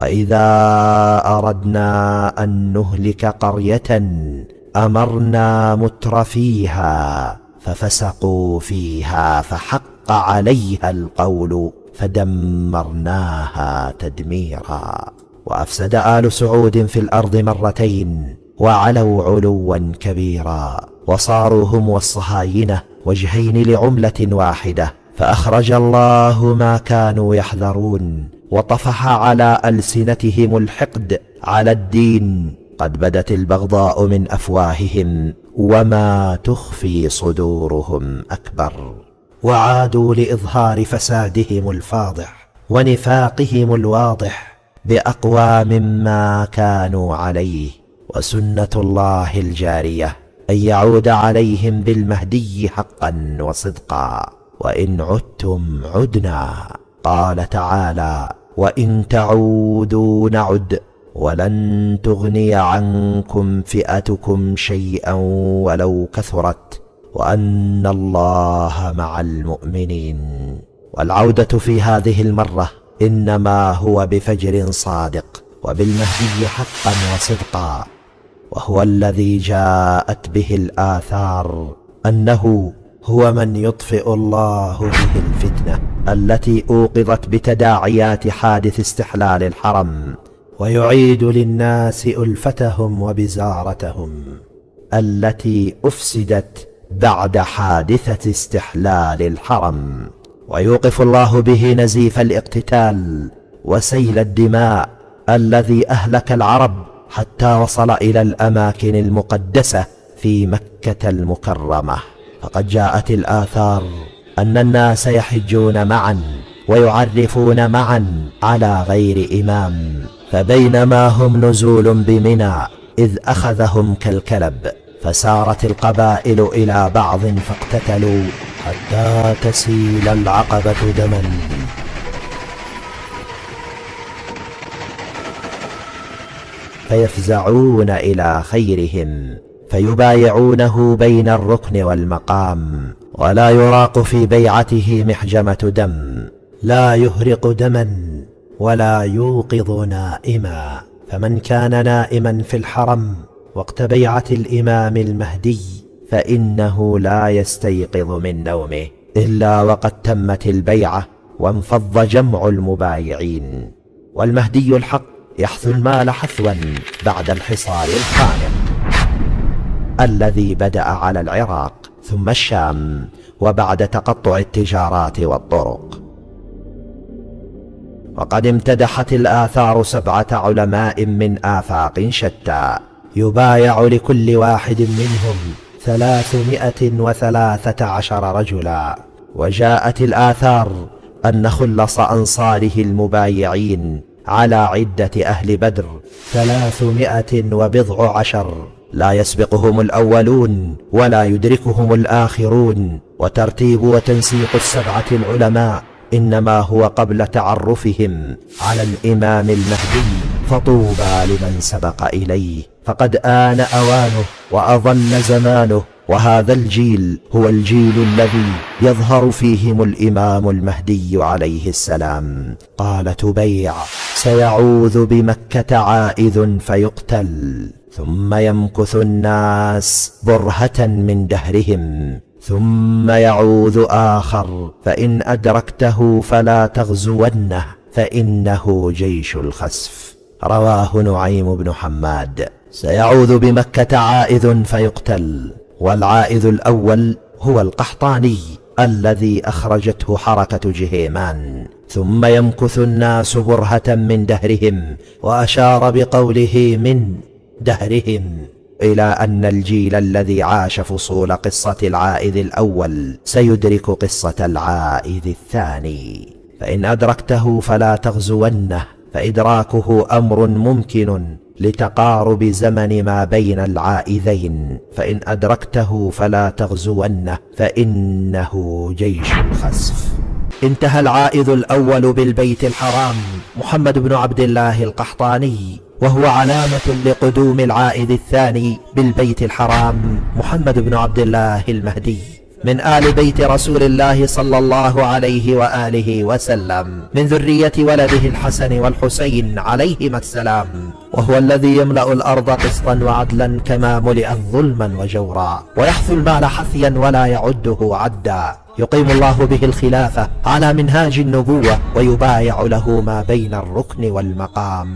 وإذا أردنا أن نهلك قرية أمرنا مترفيها ففسقوا فيها فحق عليها القول فدمرناها تدميرا. وأفسد آل سعود في الأرض مرتين وعلوا علوا كبيرا، وصاروا هم والصهاينة وجهين لعملة واحدة، فأخرج الله ما كانوا يحذرون وطفح على ألسنتهم الحقد على الدين. قد بدت البغضاء من أفواههم وما تخفي صدورهم أكبر. وعادوا لإظهار فسادهم الفاضح ونفاقهم الواضح بأقوى مما كانوا عليه. وسنة الله الجارية أن يعود عليهم بالمهدي حقا وصدقا، وإن عدتم عدنا. قال تعالى: وإن تعودوا نعد ولن تغني عنكم فئتكم شيئا ولو كثرت وأن الله مع المؤمنين. والعودة في هذه المرة إنما هو بفجر صادق وبالمهدي حقا وصدقا، وهو الذي جاءت به الآثار أنه هو من يطفئ الله به الفتنة التي أوقظت بتداعيات حادث استحلال الحرم، ويعيد للناس ألفتهم وبزارتهم التي أفسدت بعد حادثة استحلال الحرم، ويوقف الله به نزيف الاقتتال وسيل الدماء الذي أهلك العرب حتى وصل إلى الأماكن المقدسة في مكة المكرمة. فقد جاءت الآثار أن الناس يحجون معا ويعرفون معا على غير إمام، فبينما هم نزول بمنى إذ أخذهم كالكلب، فسارت القبائل إلى بعض فاقتتلوا حتى تسيل العقبة دما. فيفزعون إلى خيرهم فيبايعونه بين الركن والمقام، ولا يراق في بيعته محجمة دم، لا يهرق دما ولا يوقظ نائما. فمن كان نائما في الحرم وقت بيعة الإمام المهدي فإنه لا يستيقظ من نومه إلا وقد تمت البيعة وانفض جمع المبايعين. والمهدي الحق يحثو المال حثوا بعد الحصار الخانق الذي بدأ على العراق ثم الشام وبعد تقطع التجارات والطرق. وقد امتدحت الآثار 7 علماء من آفاق شتى يبايع لكل واحد منهم 313 رجلا. وجاءت الآثار أن خلص أنصاره المبايعين على عدة أهل بدر 310، لا يسبقهم الأولون ولا يدركهم الآخرون. وترتيب وتنسيق 7 العلماء إنما هو قبل تعرفهم على الإمام المهدي، فطوبى لمن سبق إليه، فقد آن أوانه وأظل زمانه. وهذا الجيل هو الجيل الذي يظهر فيهم الإمام المهدي عليه السلام. قال تبيع: سيعوذ بمكة عائذ فيقتل، ثم يمكث الناس برهة من دهرهم، ثم يعوذ آخر فإن أدركته فلا تغزونه فإنه جيش الخسف. رواه نعيم بن حماد. سيعوذ بمكة عائذ فيقتل، والعائذ الأول هو القحطاني الذي أخرجته حركة جهيمان. ثم يمكث الناس برهة من دهرهم، وأشار بقوله من دهرهم إلى أن الجيل الذي عاش فصول قصة العائذ الأول سيدرك قصة العائذ الثاني. فإن أدركته فلا تغزونه، فإدراكه أمر ممكن لتقارب زمن ما بين العائذين. فإن أدركته فلا تغزونه فإنه جيش الخسف. انتهى العائذ الأول بالبيت الحرام محمد بن عبد الله القحطاني، وهو علامة لقدوم العائذ الثاني بالبيت الحرام محمد بن عبد الله المهدي. من آل بيت رسول الله صلى الله عليه وآله وسلم، من ذرية ولده الحسن والحسين عليهما السلام، وهو الذي يملأ الأرض قسطا وعدلا كما ملئت ظلما وجورا، ويحث المال حثيا ولا يعده عدا، يقيم الله به الخلافة على منهاج النبوة، ويبايع له ما بين الركن والمقام.